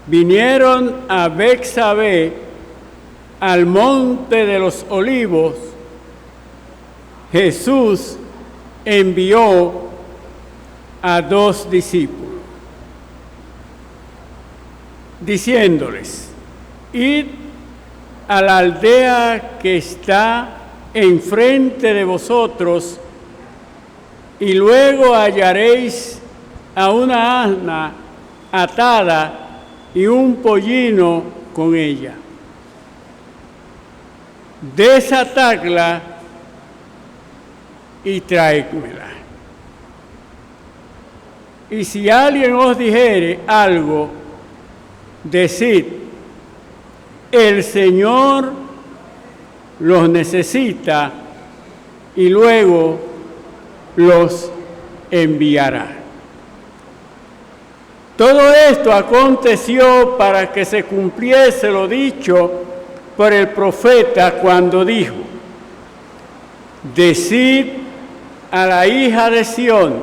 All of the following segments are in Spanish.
vinieron a Betsabé, al monte de los olivos, Jesús envió a 2 discípulos, diciéndoles: id a la aldea que está enfrente de vosotros, y luego hallaréis a una asna atada y un pollino con ella. Desatadla y traédmela. Y si alguien os dijere algo, decid: el Señor los necesita y luego los enviará. Todo esto aconteció para que se cumpliese lo dicho por el profeta cuando dijo: decid a la hija de Sión,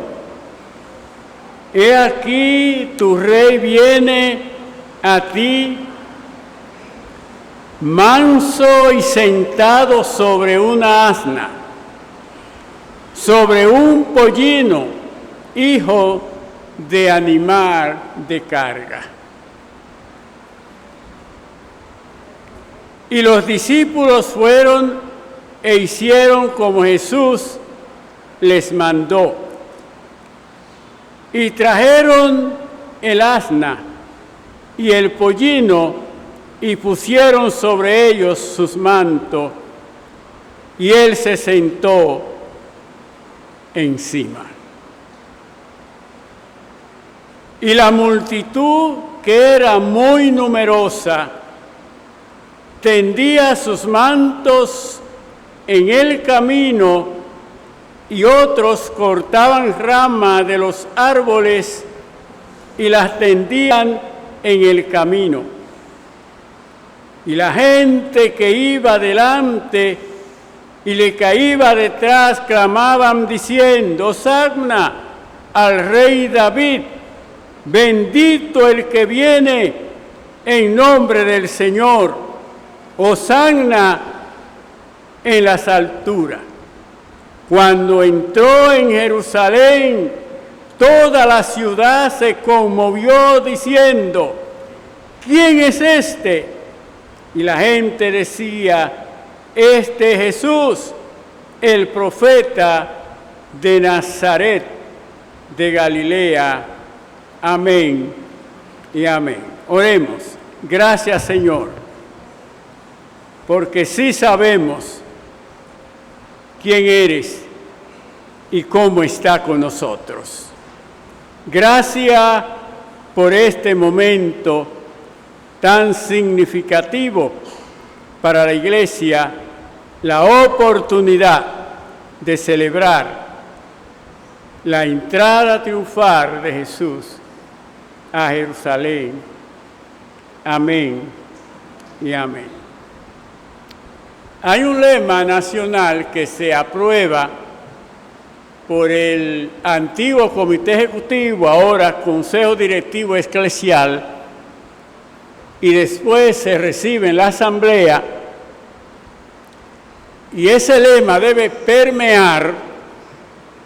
he aquí tu rey viene a ti, manso y sentado sobre una asna, sobre un pollino, hijo de animal de carga. Y los discípulos fueron e hicieron como Jesús les mandó. Y trajeron el asna y el pollino y pusieron sobre ellos sus mantos, y él se sentó encima. Y la multitud, que era muy numerosa, tendía sus mantos en el camino, y otros cortaban ramas de los árboles y las tendían en el camino. Y la gente que iba delante y le que iba detrás clamaban diciendo: Hosana al rey David, bendito el que viene en nombre del Señor, Hosana en las alturas. Cuando entró en Jerusalén, toda la ciudad se conmovió diciendo: ¿quién es este? Y la gente decía: este Jesús, el profeta de Nazaret de Galilea. Amén y amén. Oremos. Gracias, Señor, porque sí sabemos quién eres y cómo está con nosotros. Gracias por este momento tan significativo para la Iglesia, la oportunidad de celebrar la entrada triunfal de Jesús a Jerusalén. Amén y amén. Hay un lema nacional que se aprueba por el antiguo Comité Ejecutivo, ahora Consejo Directivo Eclesial, y después se recibe en la Asamblea, y ese lema debe permear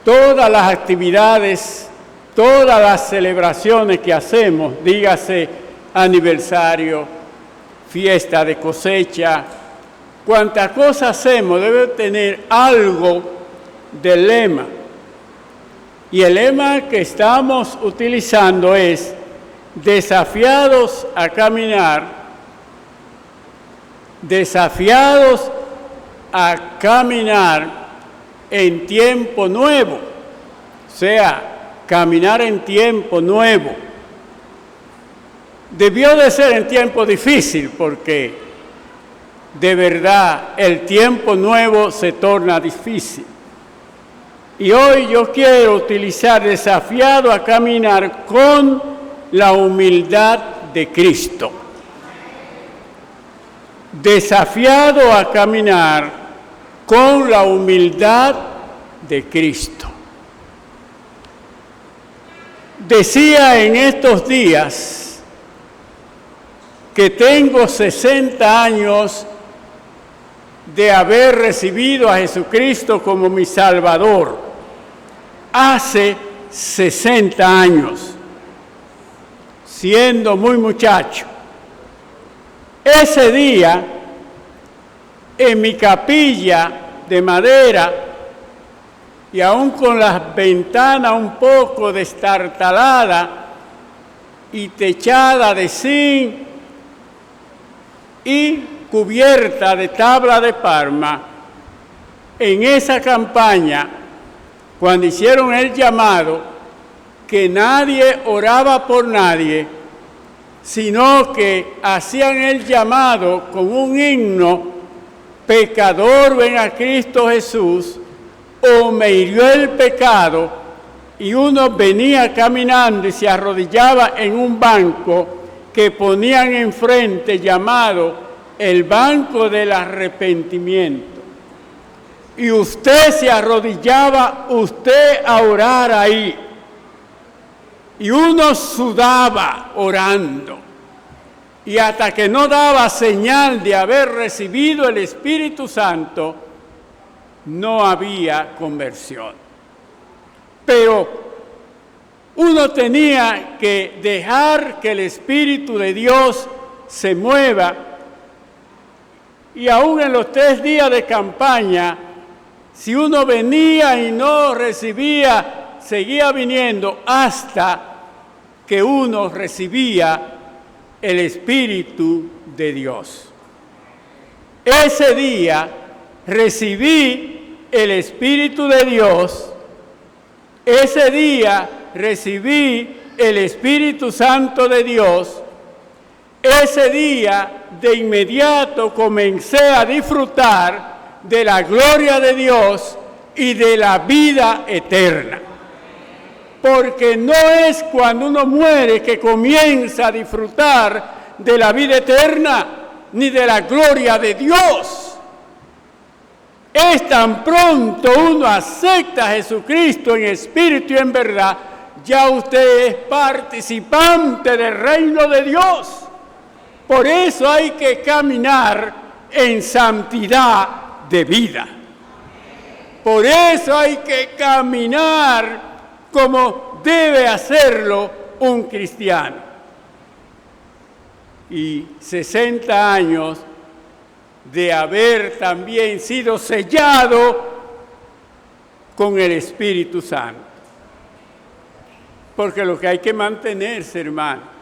todas las actividades, todas las celebraciones que hacemos, dígase aniversario, fiesta de cosecha, cuantas cosas hacemos debe tener algo del lema. Y el lema que estamos utilizando es: desafiados a caminar, desafiados a caminar en tiempo nuevo, o sea, caminar en tiempo nuevo. Debió de ser en tiempo difícil, porque de verdad el tiempo nuevo se torna difícil. Y hoy yo quiero utilizar desafiado a caminar con la humildad de Cristo. Desafiado a caminar con la humildad de Cristo. Decía en estos días que tengo 60 años de haber recibido a Jesucristo como mi Salvador. Hace 60 años, siendo muy muchacho. Ese día, en mi capilla de madera, y aún con las ventanas un poco destartaladas y techada de zinc y cubierta de tabla de Parma, en esa campaña, cuando hicieron el llamado, que nadie oraba por nadie, sino que hacían el llamado con un himno: pecador, ven a Cristo Jesús, o me hirió el pecado, y uno venía caminando y se arrodillaba en un banco que ponían enfrente, llamado el banco del arrepentimiento. Y usted se arrodillaba, usted a orar ahí. Y uno sudaba orando. Y hasta que no daba señal de haber recibido el Espíritu Santo, no había conversión. Pero uno tenía que dejar que el Espíritu de Dios se mueva. Y aún en los 3 días de campaña, si uno venía y no recibía, seguía viniendo hasta que uno recibía el Espíritu de Dios. Ese día recibí el Espíritu de Dios. Ese día recibí el Espíritu Santo de Dios. Ese día de inmediato comencé a disfrutar de la gloria de Dios y de la vida eterna. Porque no es cuando uno muere que comienza a disfrutar de la vida eterna ni de la gloria de Dios. Es tan pronto uno acepta a Jesucristo en espíritu y en verdad, ya usted es participante del reino de Dios. Por eso hay que caminar en santidad de vida. Por eso hay que caminar como debe hacerlo un cristiano. Y 60 años de haber también sido sellado con el Espíritu Santo. Porque lo que hay que mantenerse, hermano,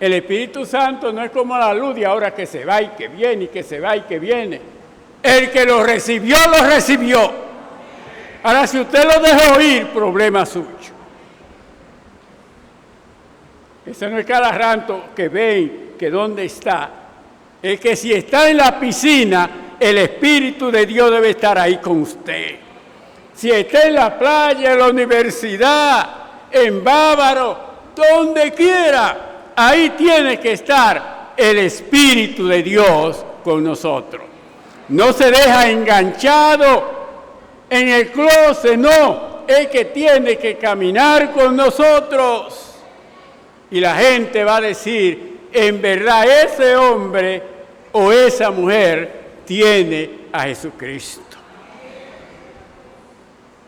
el Espíritu Santo no es como la luz de ahora que se va y que viene y que se va y que viene. El que lo recibió, lo recibió. Ahora, si usted lo dejó ir, problema suyo. Ese no es cada rato que ven que dónde está. Es que si está en la piscina, el Espíritu de Dios debe estar ahí con usted. Si está en la playa, en la universidad, en Bávaro, donde quiera, ahí tiene que estar el Espíritu de Dios con nosotros. No se deja enganchado en el closet, no. Es que tiene que caminar con nosotros. Y la gente va a decir, en verdad ese hombre o esa mujer tiene a Jesucristo.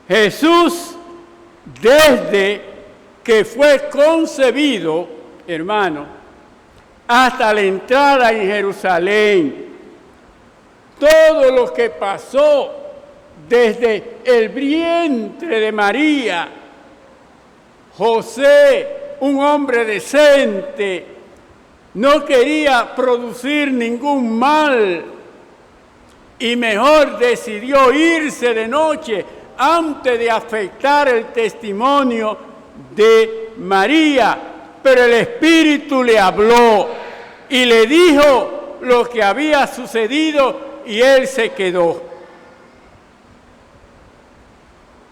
Jesús, desde que fue concebido, hermano, hasta la entrada en Jerusalén, todo lo que pasó desde el vientre de María, José, un hombre decente, no quería producir ningún mal y mejor decidió irse de noche antes de afectar el testimonio de María. Pero el Espíritu le habló y le dijo lo que había sucedido y él se quedó.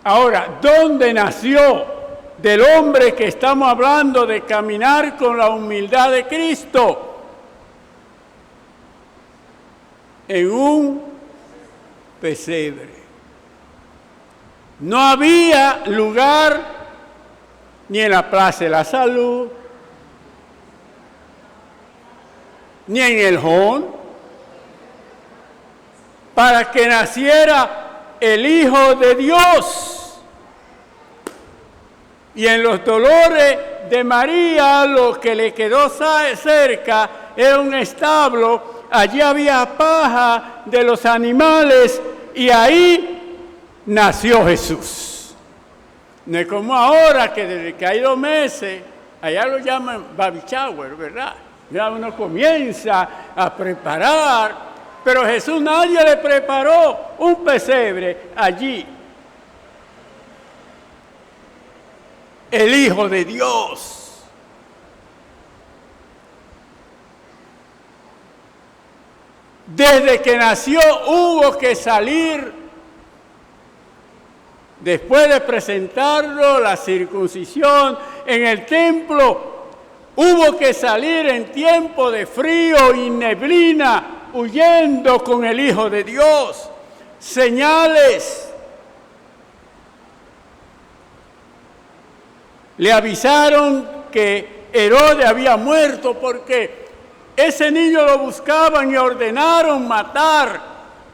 Ahora, ¿dónde nació del hombre que estamos hablando de caminar con la humildad de Cristo? En un pesebre. No había lugar ni en la Plaza de la Salud, ni en el Jón, para que naciera el Hijo de Dios. Y en los dolores de María, lo que le quedó cerca era un establo. Allí había paja de los animales y ahí nació Jesús. No es como ahora que desde que hay 2 meses, allá lo llaman baby shower, ¿verdad? Ya uno comienza a preparar, pero Jesús nadie le preparó un pesebre allí. El Hijo de Dios. Desde que nació hubo que salir, después de presentarlo, la circuncisión en el templo, hubo que salir en tiempo de frío y neblina, huyendo con el Hijo de Dios. Señales. Le avisaron que Herodes había muerto porque ese niño lo buscaban y ordenaron matar,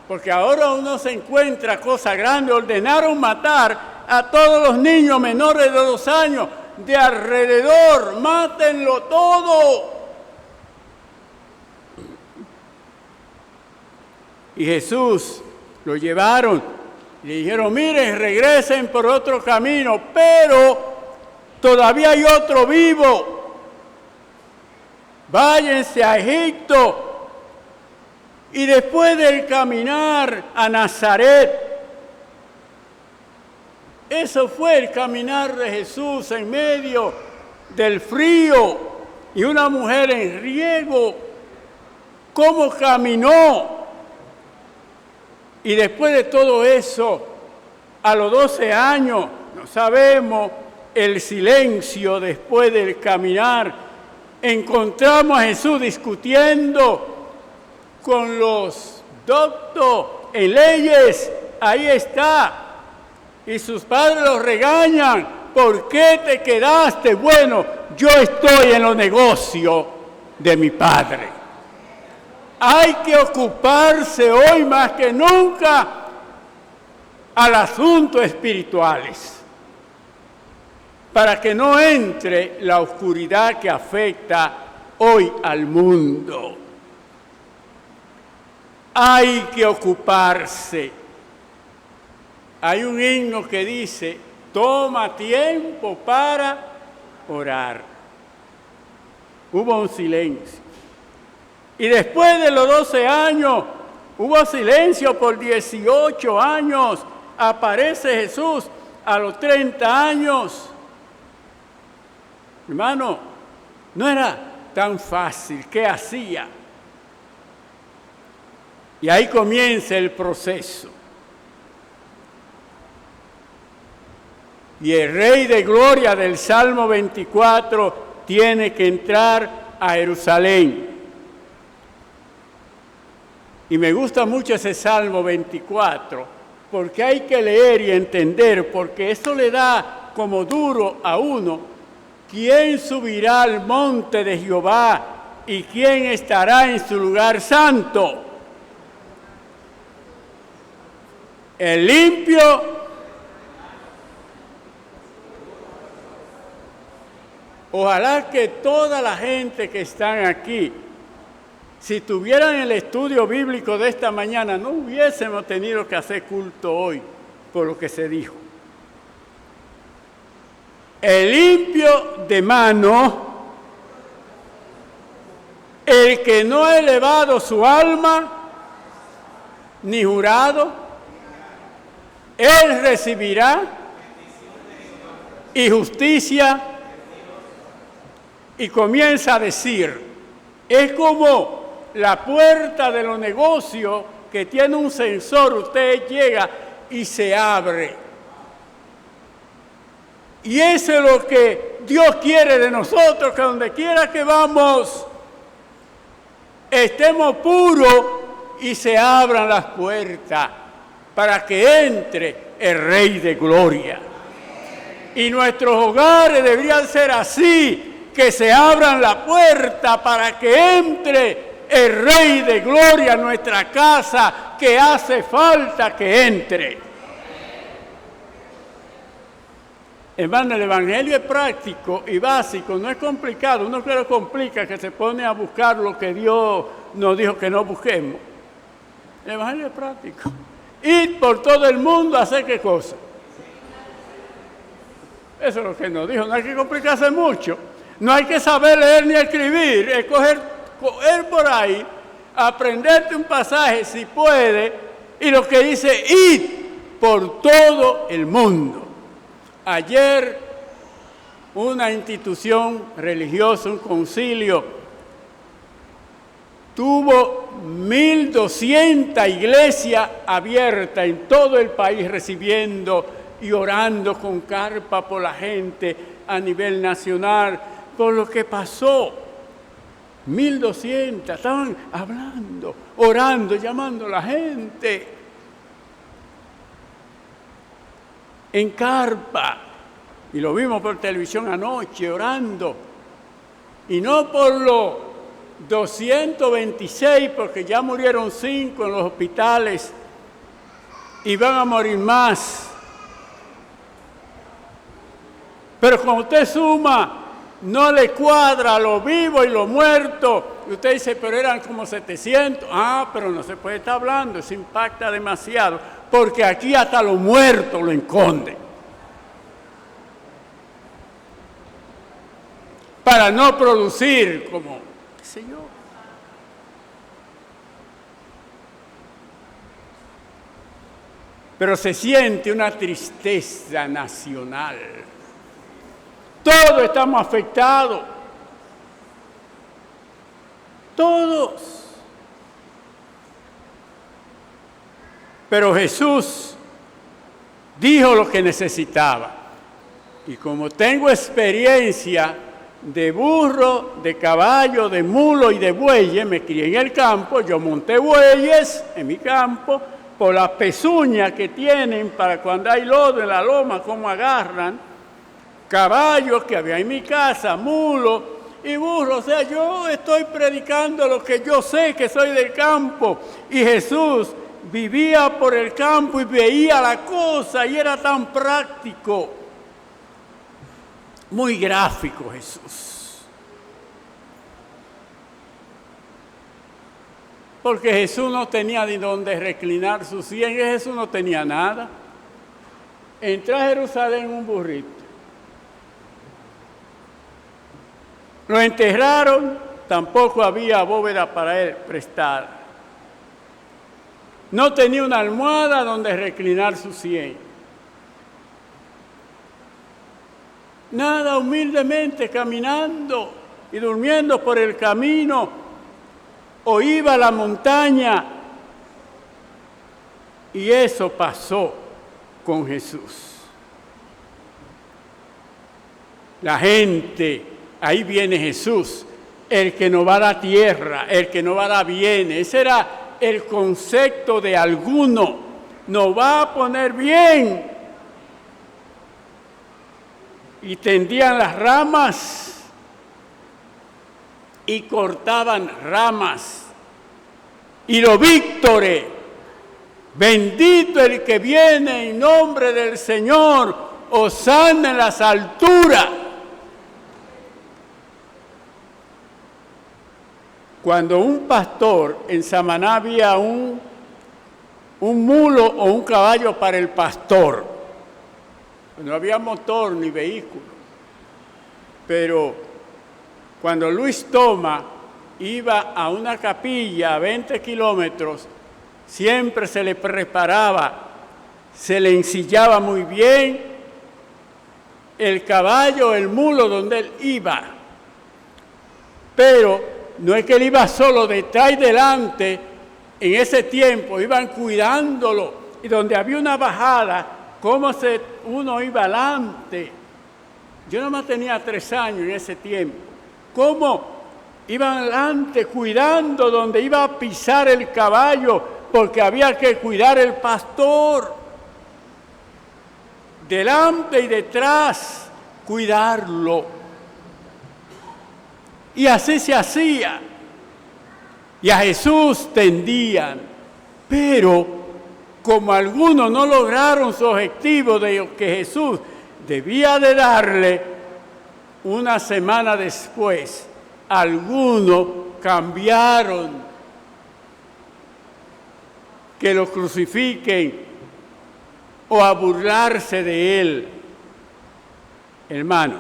porque ahora uno se encuentra cosa grande, ordenaron matar a todos los niños menores de 2 años de alrededor, mátenlo todo. Y Jesús lo llevaron y le dijeron, miren, regresen por otro camino, pero todavía hay otro vivo. Váyanse a Egipto. Y después del caminar a Nazaret, eso fue el caminar de Jesús en medio del frío y una mujer en riego, cómo caminó. Y después de todo eso, a los 12 años, no sabemos el silencio después del caminar, encontramos a Jesús discutiendo con los doctos en leyes, ahí está, y sus padres los regañan, ¿por qué te quedaste? Bueno, yo estoy en los negocios de mi Padre. Hay que ocuparse hoy más que nunca al asunto espirituales, para que no entre la oscuridad que afecta hoy al mundo. Hay que ocuparse. Hay un himno que dice, toma tiempo para orar. Hubo un silencio. Y después de los 12 años, hubo silencio por 18 años. Aparece Jesús a los 30 años. Hermano, no era tan fácil. ¿Qué hacía? Y ahí comienza el proceso. Y el Rey de Gloria del Salmo 24 tiene que entrar a Jerusalén. Y me gusta mucho ese Salmo 24, porque hay que leer y entender, porque eso le da como duro a uno. ¿Quién subirá al monte de Jehová y quién estará en su lugar santo? El limpio ojalá que toda la gente que están aquí, si tuvieran el estudio bíblico de esta mañana, no hubiésemos tenido que hacer culto hoy por lo que se dijo. El limpio de mano, el que no ha elevado su alma, ni jurado, él recibirá y justicia. Y comienza a decir, es como la puerta de los negocios que tiene un sensor, usted llega y se abre. Y eso es lo que Dios quiere de nosotros, que donde quiera que vamos, estemos puros y se abran las puertas para que entre el Rey de Gloria. Y nuestros hogares deberían ser así, que se abran la puerta para que entre el Rey de Gloria a nuestra casa, que hace falta que entre. Hermano, el Evangelio es práctico y básico, no es complicado. Uno que lo complica, que se pone a buscar lo que Dios nos dijo que no busquemos. El Evangelio es práctico. Ir por todo el mundo a hacer ¿qué cosa? Eso es lo que nos dijo. No hay que complicarse mucho. No hay que saber leer ni escribir. Es coger por ahí, aprenderte un pasaje si puede, y lo que dice, ir por todo el mundo. Ayer una institución religiosa, un concilio, tuvo 1.200 iglesias abiertas en todo el país recibiendo y orando con carpa por la gente a nivel nacional, por lo que pasó. 1.200 estaban hablando, orando, llamando a la gente en carpa, y lo vimos por televisión anoche, orando, y no por los 226, porque ya murieron 5 en los hospitales, y van a morir más. Pero cuando usted suma, no le cuadra lo vivo y lo muerto. Y usted dice, pero eran como 700. Pero no se puede estar hablando, eso impacta demasiado, porque aquí hasta los muertos lo esconden. Para no producir como, qué sé yo. Pero se siente una tristeza nacional. Todos estamos afectados. Todos. Pero Jesús dijo lo que necesitaba. Y como tengo experiencia de burro, de caballo, de mulo y de bueyes, me crié en el campo, yo monté bueyes en mi campo, por las pezuñas que tienen para cuando hay lodo en la loma, cómo agarran, caballos que había en mi casa, mulos y burros. O sea, yo estoy predicando lo que yo sé, que soy del campo. Y Jesús vivía por el campo y veía la cosa y era tan práctico. Muy gráfico Jesús. Porque Jesús no tenía ni dónde reclinar su sien, Jesús no tenía nada. Entró a Jerusalén un burrito. Lo enterraron, tampoco había bóveda para él prestada. No tenía una almohada donde reclinar su sien. Nada, humildemente caminando y durmiendo por el camino, o iba a la montaña. Y eso pasó con Jesús. La gente, ahí viene Jesús, el que nos va a dar tierra, el que nos va a dar bienes. Ese era el concepto de alguno. Nos va a poner bien. Y tendían las ramas y cortaban ramas. Y los víctores, bendito el que viene en nombre del Señor, hosana en las alturas. Cuando un pastor en Samaná había un mulo o un caballo para el pastor, no había motor ni vehículo, pero cuando Luis Toma iba a una capilla a 20 kilómetros, siempre se le preparaba, se le ensillaba muy bien el caballo, el mulo donde él iba. Pero no es que él iba solo, detrás y delante, en ese tiempo iban cuidándolo, y donde había una bajada, cómo uno iba adelante. Yo nada más tenía 3 años en ese tiempo. Cómo iban adelante cuidando donde iba a pisar el caballo, porque había que cuidar el pastor. Delante y detrás, cuidarlo. Y así se hacía. y a Jesús tendían, pero como algunos no lograron su objetivo de lo que Jesús debía de darle, una semana después, algunos cambiaron que lo crucifiquen o a burlarse de él. Hermano,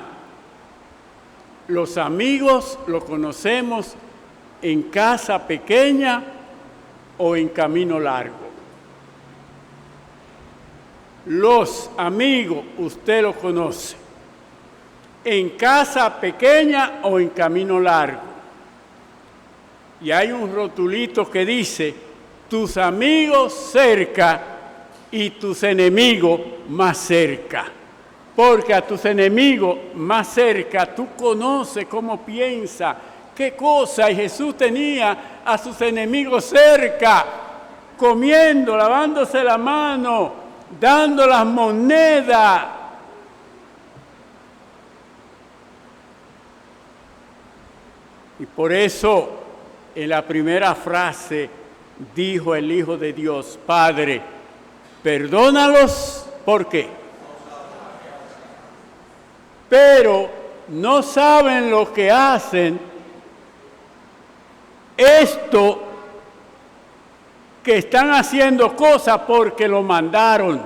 los amigos los conocemos en casa pequeña o en camino largo. Los amigos usted los conoce en casa pequeña o en camino largo. Y hay un rotulito que dice, tus amigos cerca y tus enemigos más cerca. Porque a tus enemigos más cerca tú conoces cómo piensa, qué cosa. Y Jesús tenía a sus enemigos cerca, comiendo, lavándose la mano, dando las monedas. Y por eso, en la primera frase, dijo el Hijo de Dios, Padre, perdónalos, ¿por qué? Pero no saben lo que hacen. Esto que están haciendo cosas porque lo mandaron.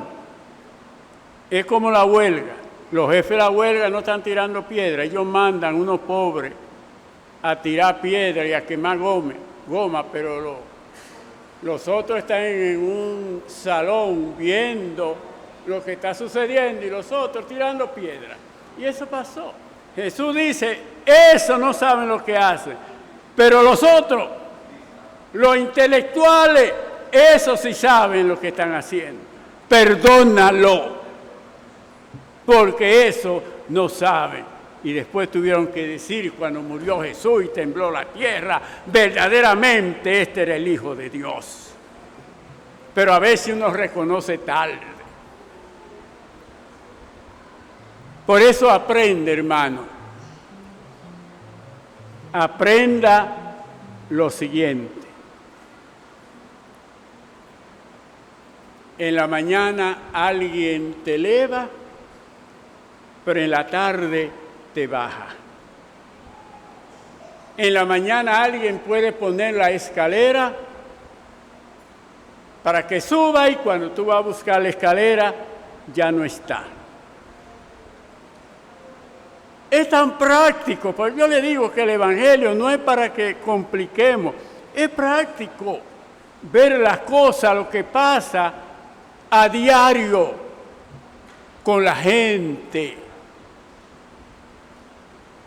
Es como la huelga. Los jefes de la huelga no están tirando piedra, ellos mandan a unos pobres a tirar piedra y a quemar goma, pero los otros están en un salón viendo lo que está sucediendo y los otros tirando piedra. Y eso pasó. Jesús dice, eso no saben lo que hacen, pero los otros, los intelectuales, eso sí saben lo que están haciendo. Perdónalo, porque eso no saben. Y después tuvieron que decir, cuando murió Jesús y tembló la tierra, verdaderamente este era el Hijo de Dios. Pero a veces uno reconoce tarde. Por eso aprende, hermano. Aprenda lo siguiente. En la mañana alguien te eleva, pero en la tarde te baja. En la mañana alguien puede poner la escalera para que suba y cuando tú vas a buscar la escalera ya no está. Es tan práctico, porque yo le digo que el Evangelio no es para que compliquemos, es práctico ver las cosas, lo que pasa a diario con la gente.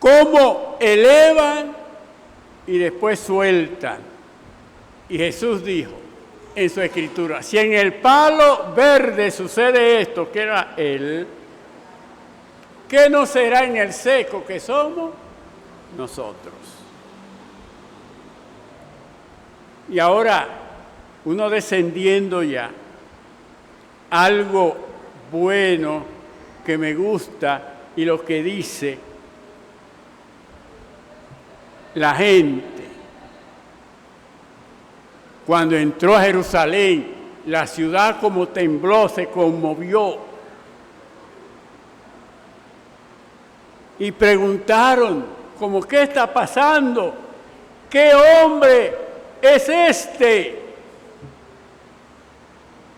Cómo elevan y después sueltan. Y Jesús dijo en su escritura, si en el palo verde sucede esto, que era él, ¿qué no será en el seco que somos nosotros? Y ahora, uno descendiendo ya, algo bueno que me gusta y lo que dice la gente. Cuando entró a Jerusalén, la ciudad como tembló, se conmovió. Y preguntaron, ¿cómo qué está pasando? ¿Qué hombre es este?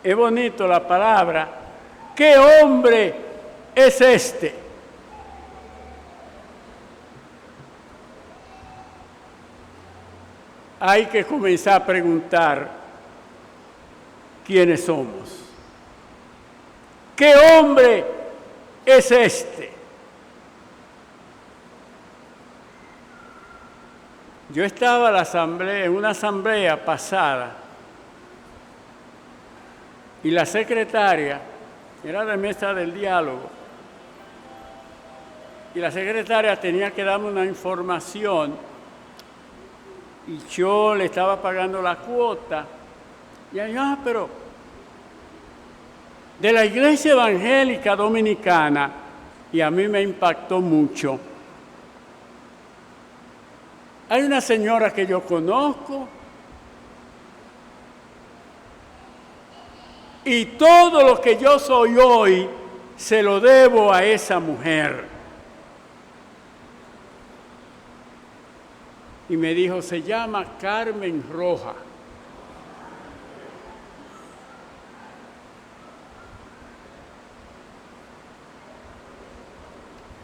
Es bonito la palabra. ¿Qué hombre es este? Hay que comenzar a preguntar quiénes somos. ¿Qué hombre es este? Yo estaba en una asamblea pasada y la secretaria era de mesa del diálogo y la secretaria tenía que darme una información y yo le estaba pagando la cuota y ella, pero de la Iglesia Evangélica Dominicana, y a mí me impactó mucho. Hay una señora que yo conozco Y todo lo que yo soy hoy se lo debo a esa mujer. Y me dijo, se llama Carmen Roja.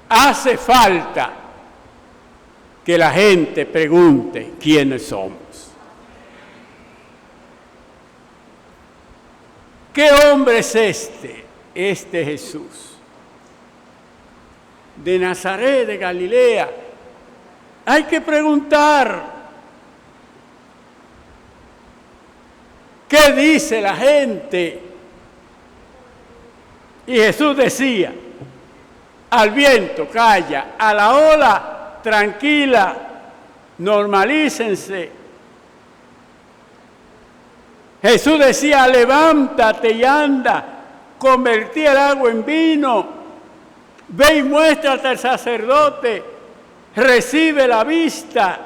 Hace falta que la gente pregunte quiénes somos. ¿Qué hombre es este? Este Jesús. De Nazaret, de Galilea. Hay que preguntar. ¿Qué dice la gente? Y Jesús decía, al viento, calla, a la ola, tranquila, normalícense. Jesús decía, levántate y anda, convertí el agua en vino, ve y muéstrate al sacerdote, recibe la vista,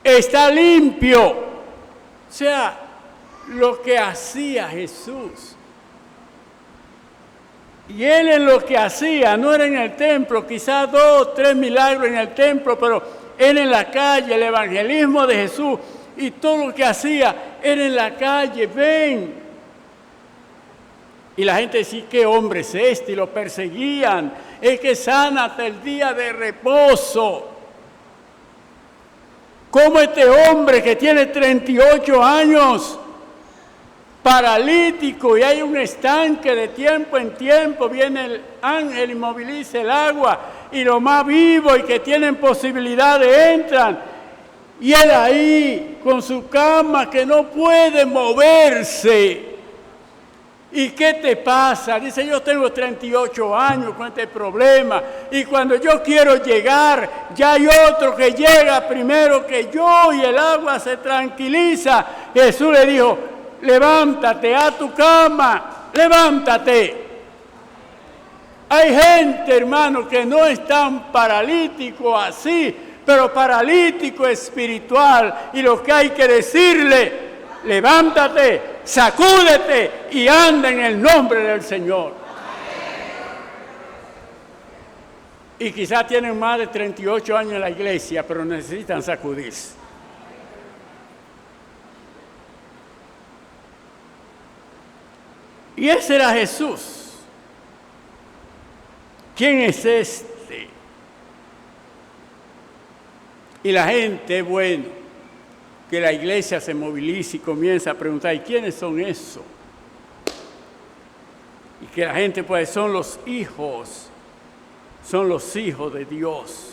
está limpio. O sea, lo que hacía Jesús. Y él en lo que hacía, no era en el templo, quizás 2 o 3 milagros en el templo, pero él en la calle, el evangelismo de Jesús, y todo lo que hacía era en la calle, ven. Y la gente decía, ¿qué hombre es este? Y lo perseguían, es que sana hasta el día de reposo. ¿Cómo este hombre que tiene 38 años, paralítico, y hay un estanque de tiempo en tiempo, viene el ángel y moviliza el agua, y los más vivos y que tienen posibilidades entran, y él ahí con su cama que no puede moverse? ¿Y qué te pasa? Dice, yo tengo 38 años con este problema, y cuando yo quiero llegar, ya hay otro que llega primero que yo, y el agua se tranquiliza. Jesús le dijo, levántate a tu cama, levántate. Hay gente, hermano, que no es tan paralítico así, pero paralítico espiritual, y lo que hay que decirle, levántate, sacúdete y anda en el nombre del Señor. Y quizás tienen más de 38 años en la iglesia, pero necesitan sacudirse. Y ese era Jesús. ¿Quién es este? Y la gente, bueno, que la iglesia se movilice y comienza a preguntar, ¿y quiénes son esos? Y que la gente, pues, son los hijos de Dios.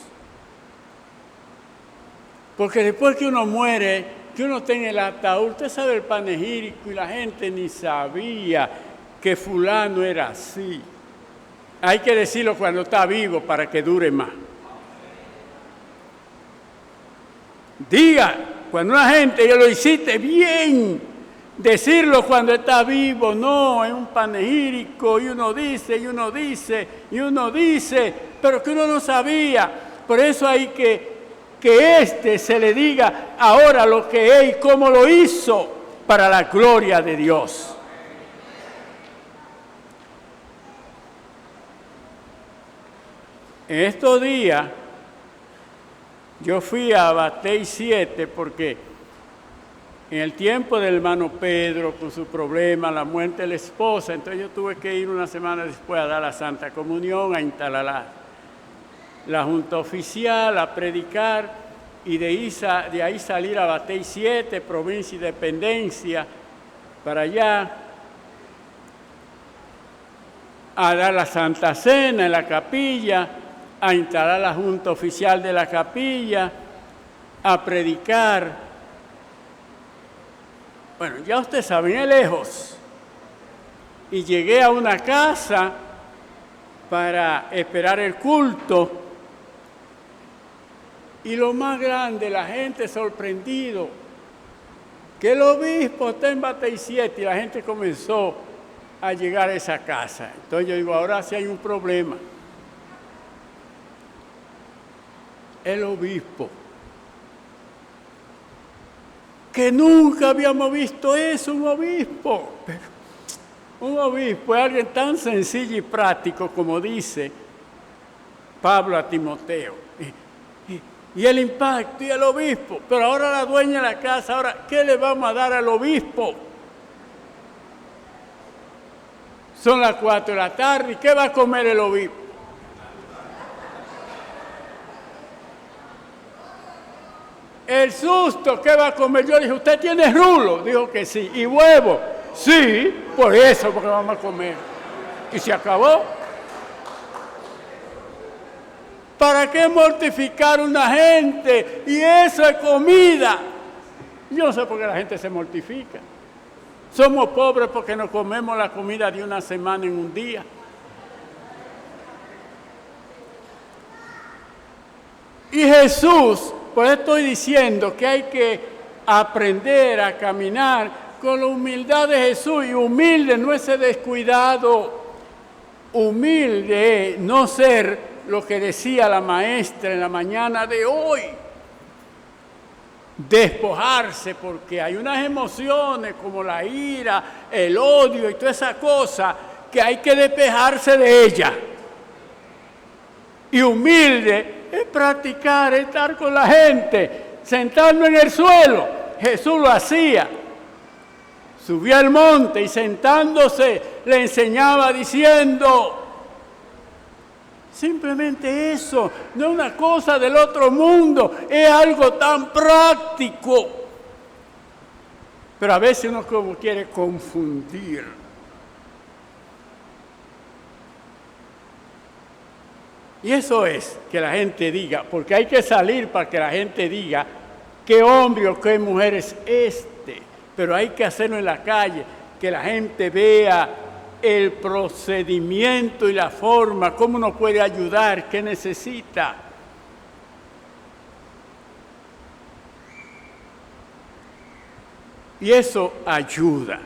Porque después que uno muere, que uno tenga el ataúd, usted sabe el panegírico, y la gente ni sabía que fulano era así. Hay que decirlo cuando está vivo para que dure más. Diga, cuando una gente, yo lo hiciste bien, decirlo cuando está vivo, no, es un panegírico, y uno dice, y uno dice, y uno dice, pero que uno no sabía. Por eso hay que se le diga ahora lo que es y cómo lo hizo para la gloria de Dios. En estos días, yo fui a Batey 7 porque en el tiempo del hermano Pedro, con su problema, la muerte de la esposa, entonces yo tuve que ir una semana después a dar la Santa Comunión, a instalar la Junta Oficial, a predicar, y de ahí salir a Batey 7, provincia y dependencia, para allá, a dar la Santa Cena en la capilla, a instalar la Junta Oficial de la capilla, a predicar. Bueno, ya usted sabe, vine lejos. Y llegué a una casa para esperar el culto. Y lo más grande, la gente sorprendido, que el obispo está en Batey 7, y la gente comenzó a llegar a esa casa. Entonces yo digo, ahora sí hay un problema. El obispo. que nunca habíamos visto eso, un obispo. Pero un obispo es alguien tan sencillo y práctico como dice Pablo a Timoteo. Y el impacto y el obispo. Pero ahora la dueña de la casa, ahora, ¿qué le vamos a dar al obispo? Son las 4 de la tarde, ¿y qué va a comer el obispo? El susto, ¿qué va a comer? Yo le dije, ¿usted tiene rulo? Dijo que sí. ¿Y huevo? Sí, por eso, porque vamos a comer. Y se acabó. ¿Para qué mortificar a una gente? Y eso es comida. Yo no sé por qué la gente se mortifica. Somos pobres porque nos comemos la comida de una semana en un día. Y Jesús, por eso estoy diciendo que hay que aprender a caminar con la humildad de Jesús. Y humilde no es ser descuidado. Humilde no ser lo que decía la maestra en la mañana de hoy. Despojarse, porque hay unas emociones como la ira, el odio y toda esa cosa que hay que despejarse de ella. Y humilde es practicar, estar con la gente, sentarnos en el suelo. Jesús lo hacía. Subía al monte y sentándose le enseñaba diciendo, simplemente eso, no es una cosa del otro mundo, es algo tan práctico. Pero a veces uno como quiere confundir. Y eso es que la gente diga, porque hay que salir para que la gente diga qué hombre o qué mujer es este. Pero hay que hacerlo en la calle, que la gente vea el procedimiento y la forma, cómo uno puede ayudar, qué necesita. Y eso ayuda.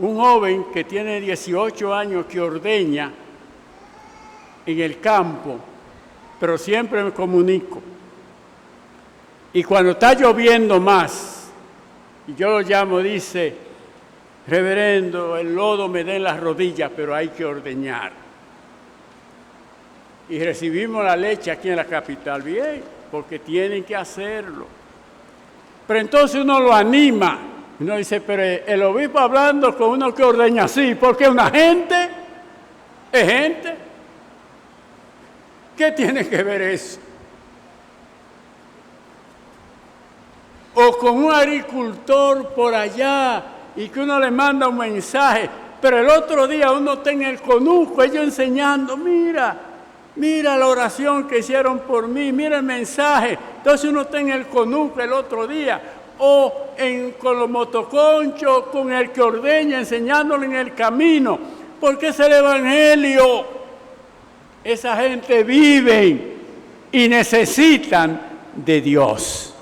Un joven que tiene 18 años que ordeña en el campo, pero siempre me comunico. Y cuando está lloviendo más, y yo lo llamo, dice, reverendo, el lodo me da en las rodillas, pero hay que ordeñar. Y recibimos la leche aquí en la capital, bien, porque tienen que hacerlo. Pero entonces uno lo anima, uno dice, pero el obispo hablando con uno que ordeña así, porque una gente es gente. ¿Qué tiene que ver eso? O con un agricultor por allá y que uno le manda un mensaje, pero el otro día uno está en el conuco, ellos enseñando, mira la oración que hicieron por mí, mira el mensaje. Entonces uno está en el conuco el otro día, o con los motoconchos, con el que ordeña, enseñándole en el camino, porque es el evangelio. Esa gente vive y necesitan de Dios.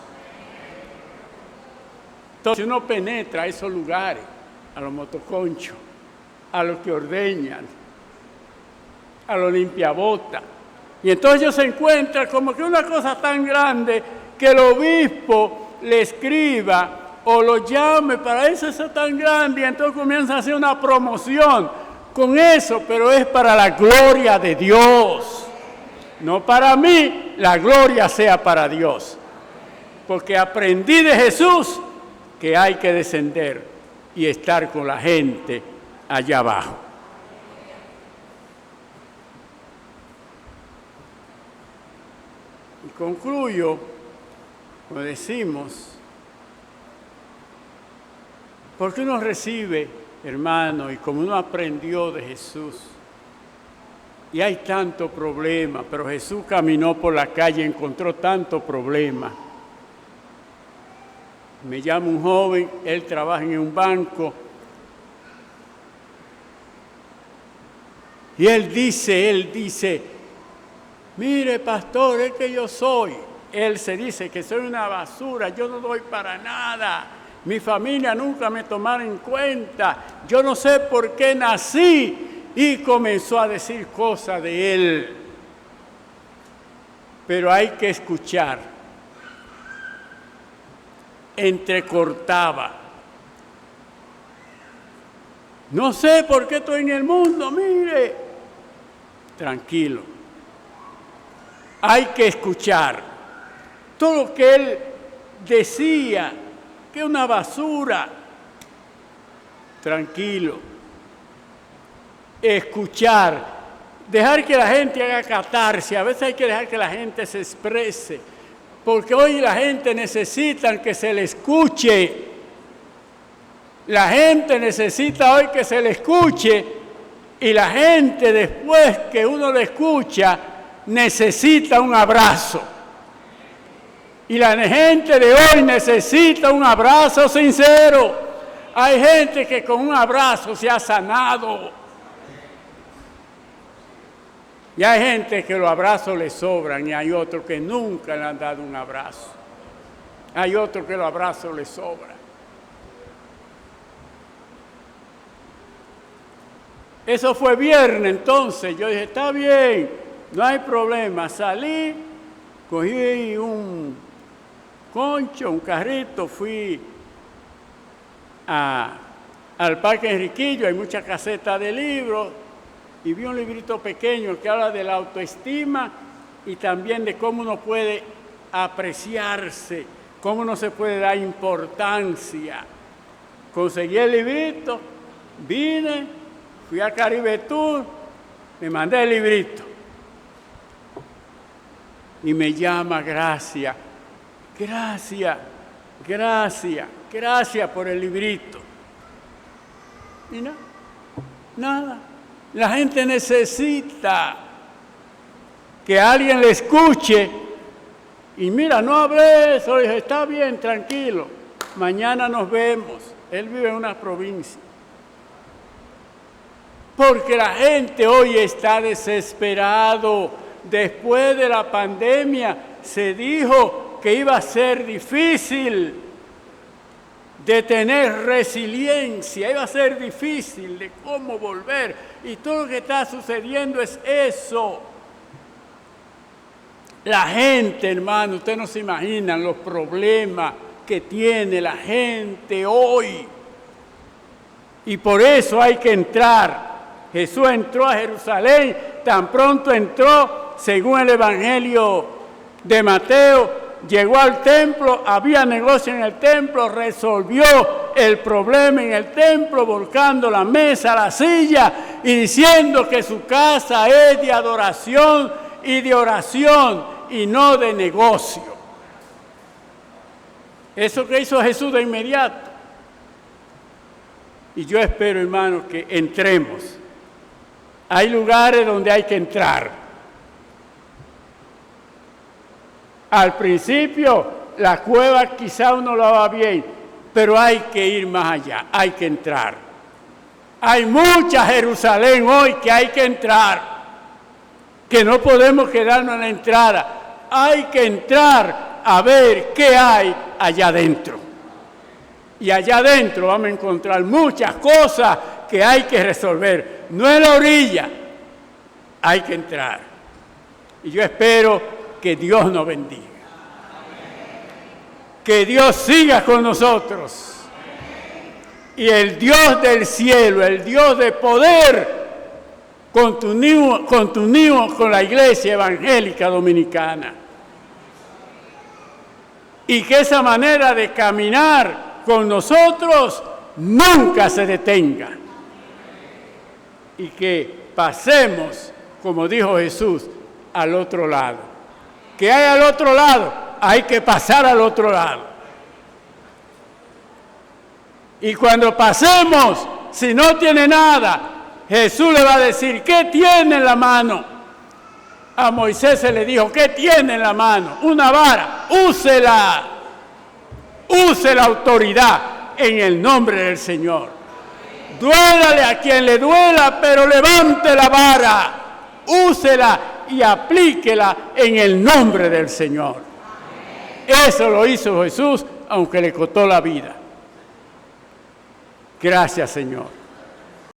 Entonces uno penetra a esos lugares, a los motoconchos, a los que ordeñan, a los limpiabotas. Y entonces ellos se encuentran como que una cosa tan grande que el obispo le escriba o lo llame para eso es tan grande, y entonces comienza a hacer una promoción con eso, pero es para la gloria de Dios. No para mí, la gloria sea para Dios. Porque aprendí de Jesús que hay que descender y estar con la gente allá abajo. Y concluyo, como decimos, porque uno recibe, hermano, y como uno aprendió de Jesús, y hay tanto problema, pero Jesús caminó por la calle y encontró tanto problema. Me llama un joven, él trabaja en un banco, y él dice, mire pastor, es que yo soy. Él se dice que soy una basura, yo no doy para nada, mi familia nunca me tomaron en cuenta, yo no sé por qué nací, y comenzó a decir cosas de él. pero hay que escuchar. Entrecortaba. No sé por qué estoy en el mundo, mire. Tranquilo. Hay que escuchar. Todo lo que él decía, que es una basura. Tranquilo. Escuchar. Dejar que la gente haga catarsis. A veces hay que dejar que la gente se exprese. Porque hoy la gente necesita que se le escuche. La gente necesita hoy que se le escuche. Y la gente, después que uno le escucha, necesita un abrazo. Y la gente de hoy necesita un abrazo sincero. Hay gente que con un abrazo se ha sanado. Y hay gente que los abrazos le sobran y hay otros que nunca le han dado un abrazo. Hay otros que los abrazos le sobran. Eso fue viernes entonces. Yo dije, está bien, no hay problema. Salí, cogí un concho, un carrito, fui al Parque Enriquillo, hay muchas casetas de libros. Y vi un librito pequeño que habla de la autoestima y también de cómo uno puede apreciarse, cómo uno se puede dar importancia. Conseguí el librito, vine, fui a Caribe Tour, me mandé el librito. Y me llama Gracia. Gracias por el librito. Y nada. La gente necesita que alguien le escuche. Y mira, no hablé eso. Le dije, está bien, tranquilo. Mañana nos vemos. Él vive en una provincia. Porque la gente hoy está desesperado. Después de la pandemia se dijo que iba a ser difícil de tener resiliencia, iba a ser difícil de cómo volver. Y todo lo que está sucediendo es eso. La gente, hermano, ustedes no se imaginan los problemas que tiene la gente hoy. Y por eso hay que entrar. Jesús entró a Jerusalén, tan pronto entró, según el Evangelio de Mateo, llegó al templo, había negocio en el templo, resolvió el problema en el templo, volcando la mesa, la silla y diciendo que su casa es de adoración y de oración y no de negocio. Eso que hizo Jesús de inmediato. Y yo espero, hermanos, que entremos. Hay lugares donde hay que entrar. Al principio, la cueva quizá uno la va bien, pero hay que ir más allá, hay que entrar. Hay mucha Jerusalén hoy que hay que entrar, que no podemos quedarnos en la entrada. Hay que entrar a ver qué hay allá adentro. Y allá adentro vamos a encontrar muchas cosas que hay que resolver. No en la orilla, hay que entrar. Y yo espero que Dios nos bendiga. Que Dios siga con nosotros. Y el Dios del cielo, el Dios de poder, continúe con la Iglesia Evangélica Dominicana. Y que esa manera de caminar con nosotros nunca se detenga. Y que pasemos, como dijo Jesús, al otro lado. ¿Qué hay al otro lado? Hay que pasar al otro lado. Y cuando pasemos, si no tiene nada, Jesús le va a decir, ¿qué tiene en la mano? A Moisés se le dijo, ¿qué tiene en la mano? Una vara, úsela. Use la autoridad en el nombre del Señor. Duélale a quien le duela, pero levante la vara. Úsela y aplíquela en el nombre del Señor. Eso lo hizo Jesús, aunque le costó la vida. Gracias, Señor.